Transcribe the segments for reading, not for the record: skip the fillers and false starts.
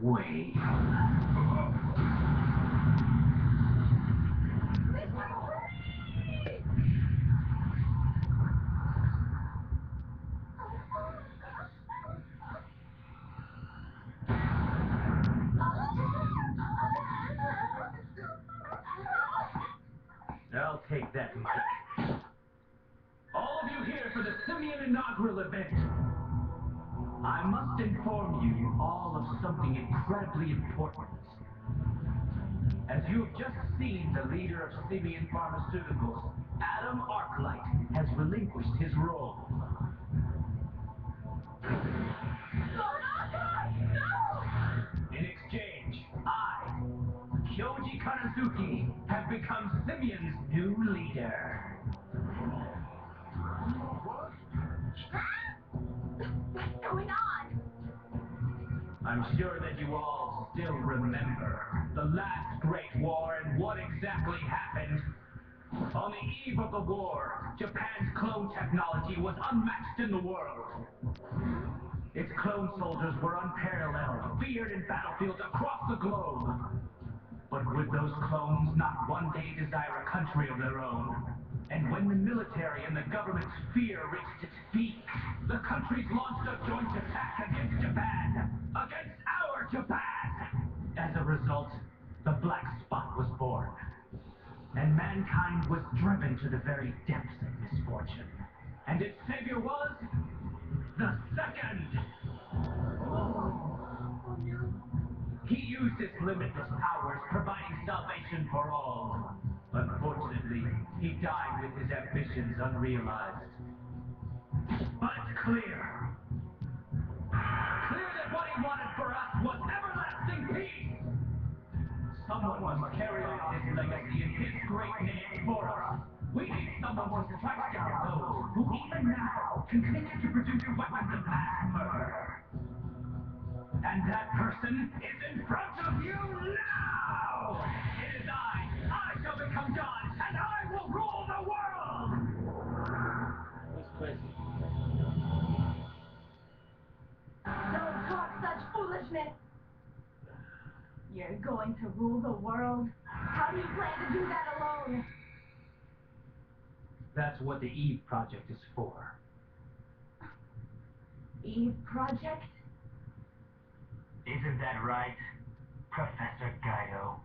wave. I'll take that, Mike. All of you here for the Simian inaugural event. I must inform you all of something incredibly important. As you have just seen, the leader of Simian Pharmaceuticals, Adam Arclight, has relinquished his role. In exchange, I, Kyoji Kanazuki, have become Simian's new leader. What's going on? I'm sure that you all still remember the last Great War and what exactly happened. On the eve of the war, Japan's clone technology was unmatched in the world. Its clone soldiers were unparalleled, feared in battlefields across the globe. But would those clones not one day desire a country of their own? And when the military and the government's fear reached its peak, the countries launched a joint attack against Japan, against our Japan! As a result, the Black Spot was born. And mankind was driven to the very depths of misfortune. And its savior was the Second. He used his limitless powers, providing salvation for all. Unfortunately, he died with his ambitions unrealized. But it's clear. Clear that what he wanted for us was everlasting peace. Someone must carry on his legacy and his great name for us. We need someone to strike down those who even now continue to produce weapons of mass murder. And that person is in front of you now! It is I shall become God, and I will rule the world! That's crazy. Don't talk such foolishness! You're going to rule the world? How do you plan to do that alone? That's what the Eve Project is for. Eve Project? Isn't that right, Professor Guido?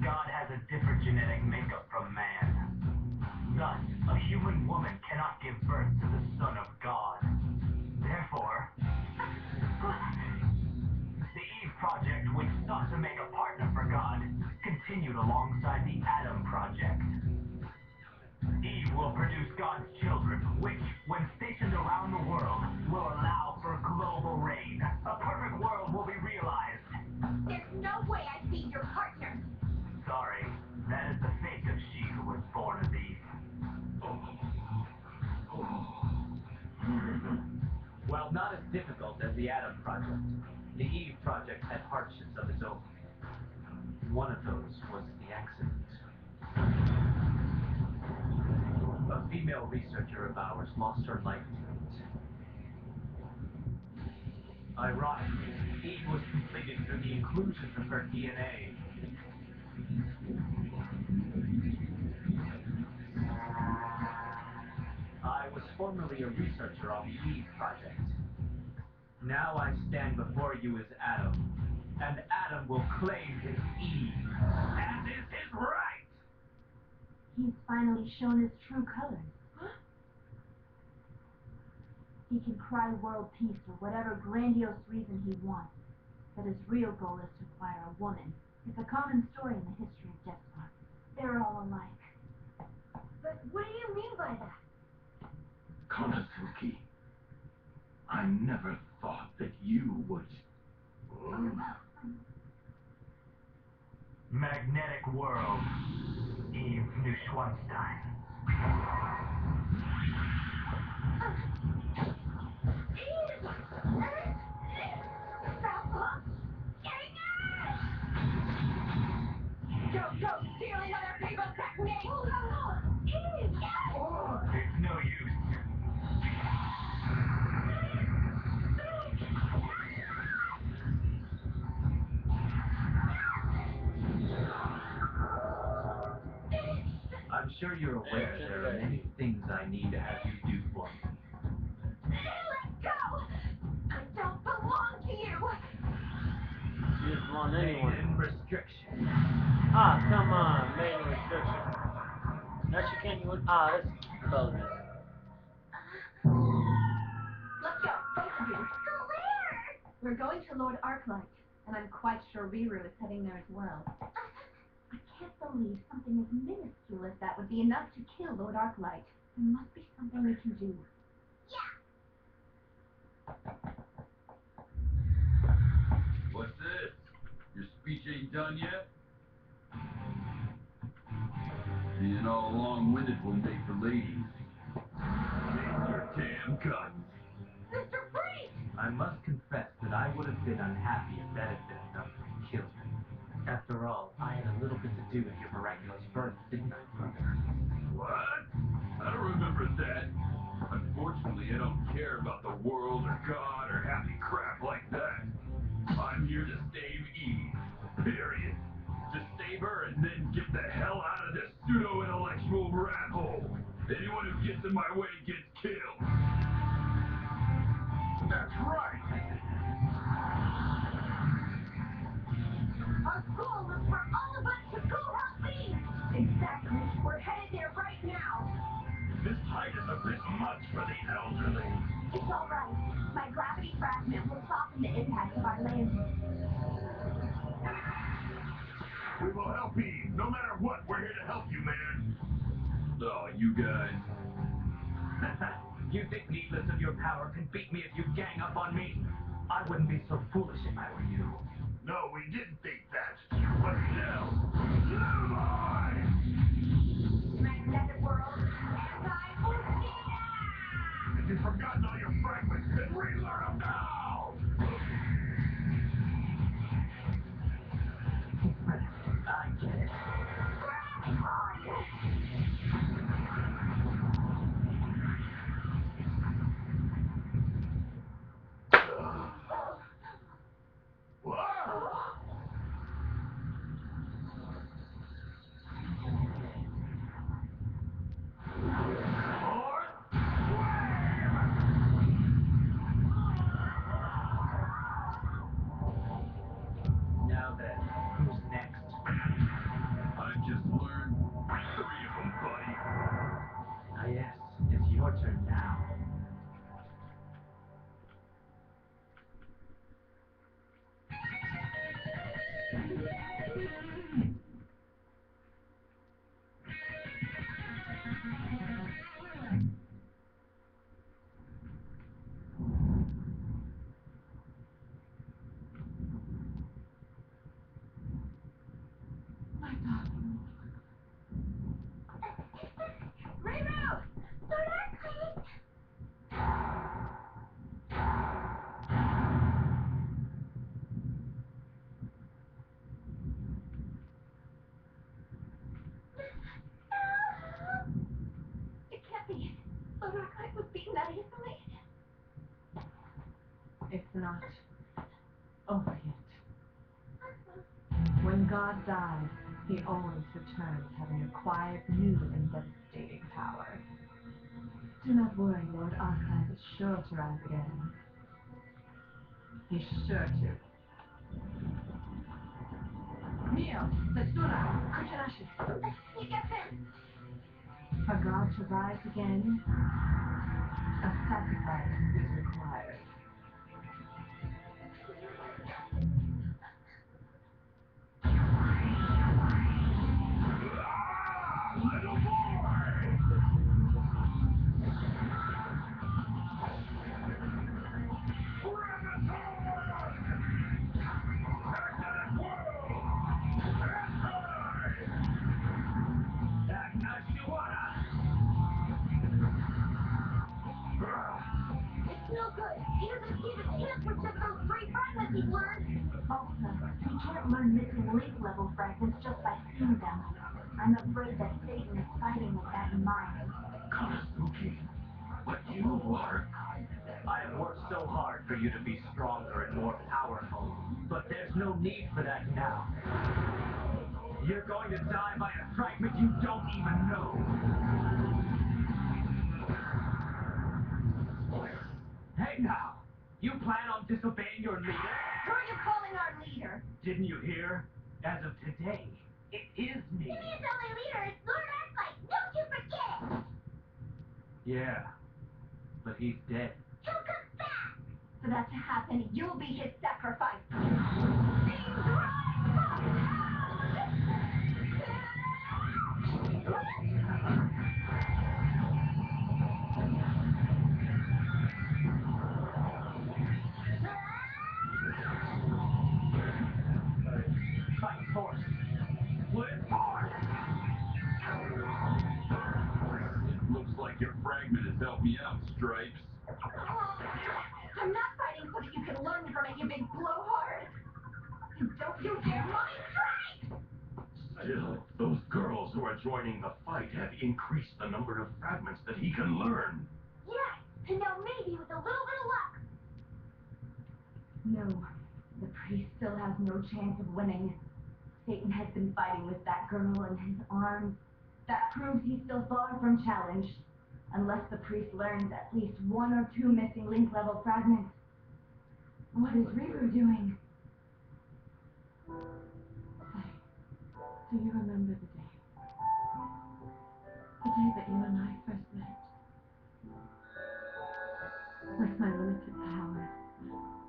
God has a different genetic makeup from man. Thus, a human woman cannot give birth to the Son of God. Therefore, the Eve Project, which sought to make a partner for God, continued alongside the Adam Project. Eve will produce God's children, which, when stationed around the world, will allow for global reign. A perfect world will be realized. There's no way I'd be your partner. Sorry, that is the fate of she who was born of Eve. While not as difficult as the Adam Project, the Eve Project had hardships of its own. One of those was the accident. A female researcher of ours lost her life to it. Ironically, Eve was completed through the inclusion of her DNA. I was formerly a researcher on the Eve Project. Now I stand before you as Adam, and Adam will claim his Eve, as is his right! He's finally shown his true colors. He can cry world peace for whatever grandiose reason he wants, but his real goal is to acquire a woman. It's a common story in the history of despots. They're all alike. But what do you mean by that? Konosuke, I never thought that you would... Magnetic world. Eve Neuschwanstein. Go stealing other people's techniques! Eve! It's no use. sure you're aware there are many things I need to have you do for me. Let go! I don't belong to you! You just want anyone. Maiden restriction. Ah, come on, main restriction. No, she can't even. Ah, this color. Let's go, both of you. Go where? We're going to Lord Arclight, and I'm quite sure Riru is heading there as well. I can't believe something as minuscule as that would be enough to kill Lord Arclight. There must be something we can do. Yeah! What's this? Your speech ain't done yet? Being all long-winded will make for ladies. Take your damn guns. Mr. Priest! I must confess that I would have been unhappy if that had been enough to kill you. After all, I had a little bit to do with your miraculous birth, didn't I, brother? What? I don't remember that. Unfortunately, I don't care about the world or God or happy crap like that. I'm here to save Eve. Period. To save her and then get the hell out of this pseudo-intellectual rat hole. Anyone who gets in my way gets killed. That's right. Our goal is for all of us to go help Eve! Exactly. We're headed there right now. This height is a bit much for the elderly. It's all right. My gravity fragment will soften the impact of our landing. We will help Eve. No matter what, we're here to help you, man. Oh, you guys. You think needless of your power can beat me if you gang up on me? I wouldn't be so foolish if I were you. No, we didn't think that. But still, Levi! Magnetic world, anti-Bustina! If you've forgotten all your fragments, then relearn them now! I get it. Whoa! Now then, who's next? I just learned 3 of them, buddy. Ah, yes, it's your turn now. My darling. Riru! Lord Arclight! It can't be. Lord Arclight was beaten that easily. It's not over yet. When God dies, he always returns, having acquired new and devastating power. Do not worry, Lord Archive is sure to rise again. He's sure to. Neo, Setsuna, Kuchinashi. You get this! For God to rise again, a sacrifice is required. Little boy! It's no good. He doesn't see the tip with just those 3 fragments he's learned. Ulta, you can't learn missing link level fragments just by seeing them. I'm afraid that Satan is fighting with that in mind. Konosuke, but you are... I have worked so hard for you to be stronger and more powerful, but there's no need for that now. You're going to die by a fragment you don't even know. Hey now, you plan on disobeying your leader? Who are you calling our leader? Didn't you hear? As of today, it is me. His only leader is Lord Arclight. Don't you forget! Yeah, but he's dead. He'll come back! For that to happen, you'll be his sacrifice. Fight force. Split force! It looks like your fragment has helped me out, Stripes. I'm not fighting so that you can learn from it, you big blowhard! And don't you dare mind strike! Still, those girls who are joining the fight have increased the number of fragments that he can learn. Yes, and now maybe with a little bit of luck. No, the priest still has no chance of winning. Satan has been fighting with that girl in his arms. That proves he's still far from challenged. Unless the priest learns at least one or two missing link-level fragments. What is Reaver doing? Say, do you remember the day? The day that you and I first met? With my limited power,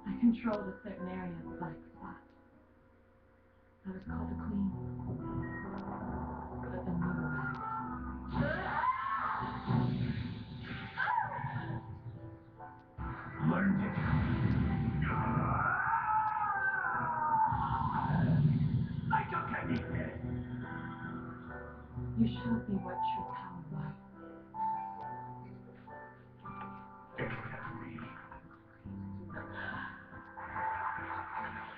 I controlled a certain area of the black spot. I was called the Queen. But then you arrived. Learned it. I don't have you. You showed me what true power was. Accept me.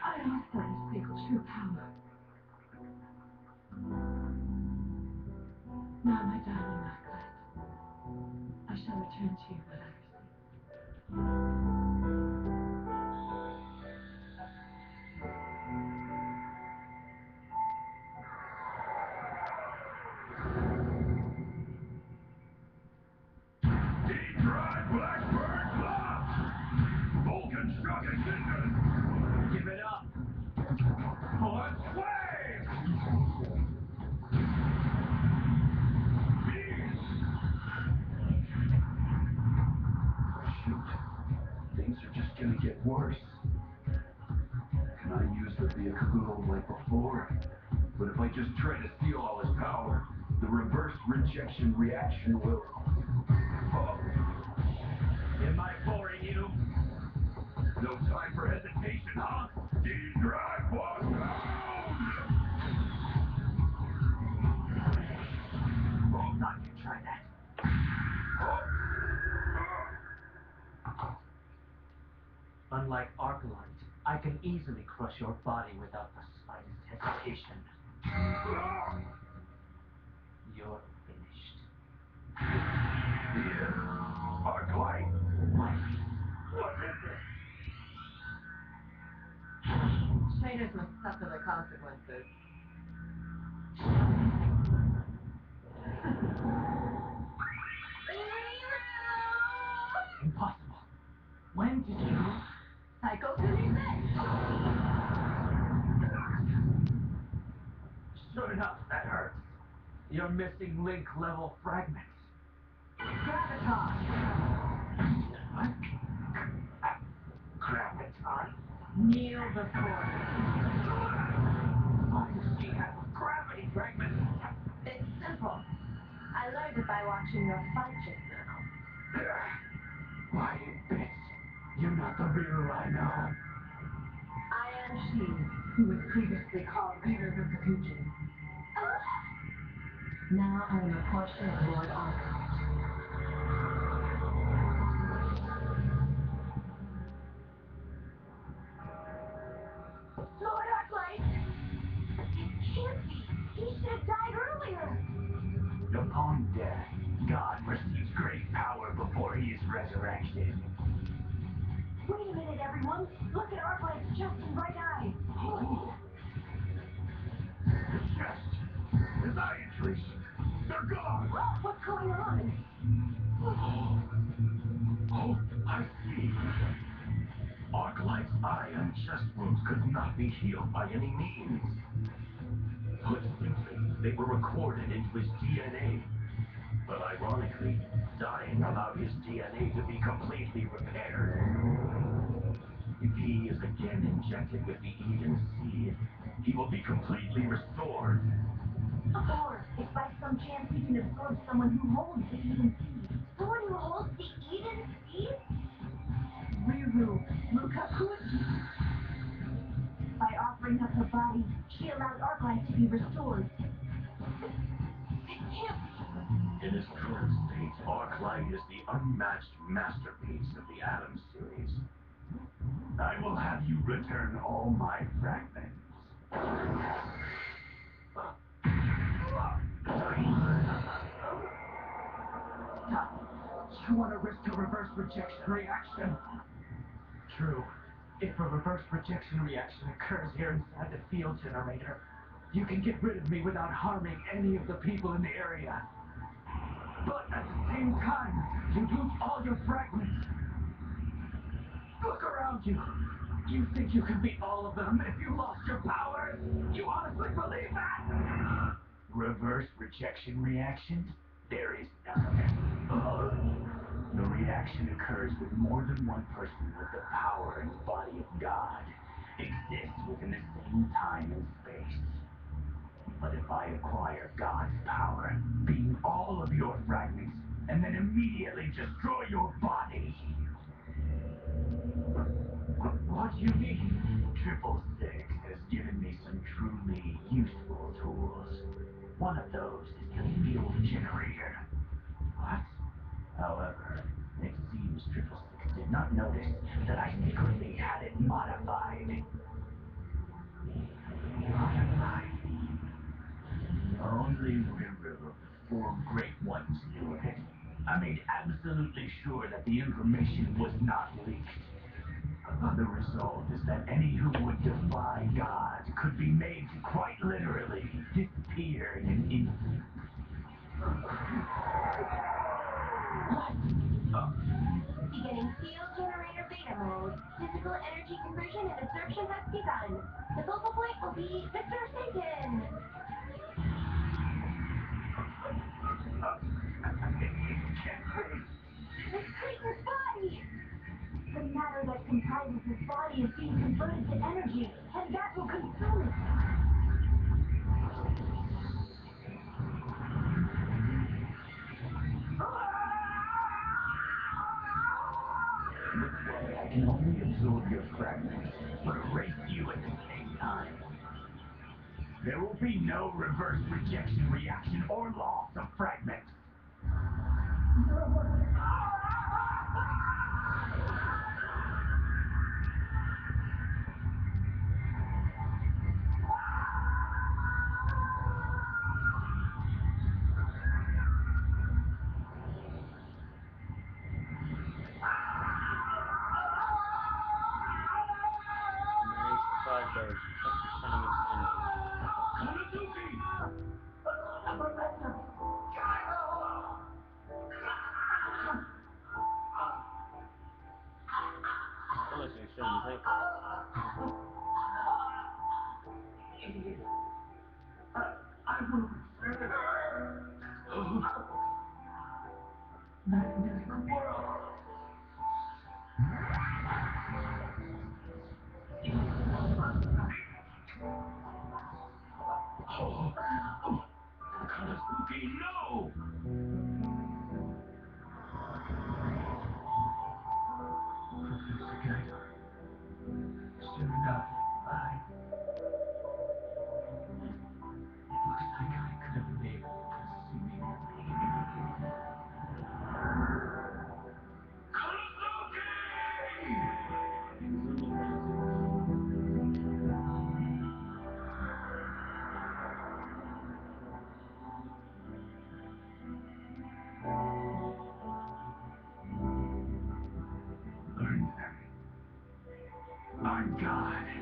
I also received true power. Now, my darling Arclight, I shall return to you what I received. E23 Blackbird Club! Vulcan struck ignition! Give it up. For Sway! Shoot. Things are just gonna get worse. Can I use the vehicle like before? But if I just try to steal all his power, the reverse rejection reaction will... Oh, Am I boring you? no time for hesitation, huh? D-Drive was down! Thought you'd try that. Unlike Arclight, I can easily crush your body without the slightest hesitation. You're finished. Here, Arclight. What is it? Traitors must suffer the consequences. Impossible. When did you... Psycho 36! Sure enough, that hurts. You're missing link-level fragments. Graviton! What? Graviton? Kneel before me. Why does she have gravity fragments? It's simple. I learned it by watching your fight just now. Why, you bitch. You're not the Reaver I know. I am she who was previously called Reaver the Capuchin. Now I am a portion of Lord Arclight. Lord Arclight! It can't be! He should have died earlier! Upon death, God receives great power before he is resurrected. Wait a minute, everyone! Look at Arclight's chest and right eye! Oh. The chest. e23. They're gone! What's going on? Oh, I see. Arclight's eye and chest wounds could not be healed by any means. Put simply, they were recorded into his DNA. But ironically, dying allowed his DNA to be completely repaired. If he is again injected with the Eden seed, he will be completely restored. Or, if by some chance he can absorb someone who holds the Eden Seed. Someone who holds the Eden Seed? Riru Lukakuchi. By offering up her body, she allowed Arclight to be restored. It can't be. In his current state, Arclight is the unmatched masterpiece of the Atom series. I will have you return all my fragments. You want to risk a reverse rejection reaction? True. If a reverse rejection reaction occurs here inside the field generator, you can get rid of me without harming any of the people in the area. But at the same time, you lose all your fragments. Look around you. You think you can beat all of them if you lost your powers? You honestly believe that? Reverse rejection reaction? There is none. The reaction occurs when more than one person with the power and body of God exists within the same time and space. But if I acquire God's power, being all of your fragments, and then immediately destroy your body. What do you mean? 666 has given me some truly useful tools. One of those is the field generator. What? However, it seems 666 did not notice that I secretly had it modified. Modified? Only Riru of the four great ones knew of it. I made absolutely sure that the information was not leaked. The result is that any who would defy God could be made to quite literally disappear in an instant. Beginning field generator beta mode. Physical energy conversion and absorption has begun. The focal point will be Mr. Satan. It's Clayton's body! The matter that comprises his body is being converted to energy, and that will consume it. This way, I can only absorb your fragments, but erase you at the same time. There will be no reverse rejection reaction or loss of fragments. Man, he's surprised that fucking Chinese engine. Unless you shouldn't think. I will return. Magnetic world. Oh, Kanasuki, no! Professor Gator. Soon enough, it looks like I could have made Learn them. I'm God.